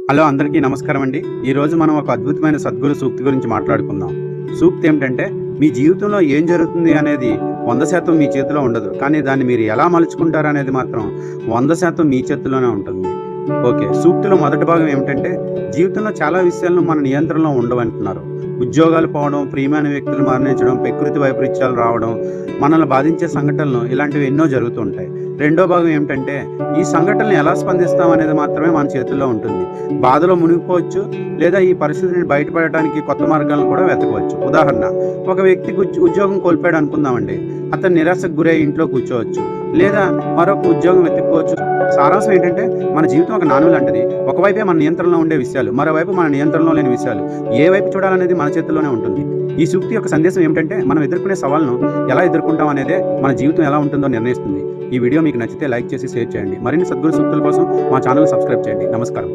Hello అందరికీ నమస్కారం అండి. ఈరోజు మనం ఒక అద్భుతమైన సద్గురు సూక్తి గురించి మాట్లాడుకుందాం. సూక్తి ఏమిటంటే, మీ జీవితంలో ఏం జరుగుతుంది అనేది 100% మీ చేతిలో ఉండదు. కానీ దాన్ని మీరు ఎలా మలుచుకుంటారనేది మాత్రం 100% మీ చేతిలోనే ఉంటుంది. ఓకే. సూక్తిలో మొదటి భాగం ఏమిటంటే, జీవితంలో చాలా విషయాలను మన నియంత్రణలో ఉండవంటున్నారు. ఉద్యోగాలు పోవడం, ప్రియమైన వ్యక్తులు మరణించడం, ప్రకృతి వైపరీత్యాలు రావడం, మనల్ని బాధించే సంఘటనలు ఇలాంటివి ఎన్నో జరుగుతూ ఉంటాయి. రెండో భాగం ఏమిటంటే, ఈ సంఘటనలు ఎలా స్పందిస్తాం అనేది మాత్రమే మన చేతుల్లో ఉంటుంది. బాధలో మునిగిపోవచ్చు, లేదా ఈ పరిస్థితి నుండి బయటపడటానికి కొత్త మార్గాలను కూడా వెతకవచ్చు. ఉదాహరణ, ఒక వ్యక్తికి ఉద్యోగం కోల్పోయాడు అనుకుందామండి. అతను నిరాశకు గురై ఇంట్లో కూర్చోవచ్చు, లేదా మరొక ఉద్యోగం వెతుక్కోవచ్చు. సారాంశం ఏంటంటే, మన జీవితం ఒక నాణెం లాంటిది. ఒకవైపే మన నియంత్రణలో ఉండే విషయాలు, మరోవైపు మన నియంత్రణలో లేని విషయాలు. ఏ వైపు చూడాలనేది మన చేతుల్లోనే ఉంటుంది. ఈ సూక్తి యొక్క సందేశం ఏమిటంటే, మనం ఎదుర్కొనే సవాళ్ళను ఎలా ఎదుర్కొంటాం అనేదే మన జీవితం ఎలా ఉంటుందో నిర్ణయిస్తుంది. ఈ వీడియో మీకు నచ్చితే లైక్ చేసి షేర్ చేయండి. మరిన్ని సద్గురు సూక్తుల కోసం మా ఛానల్ సబ్స్క్రైబ్ చేయండి. నమస్కారం.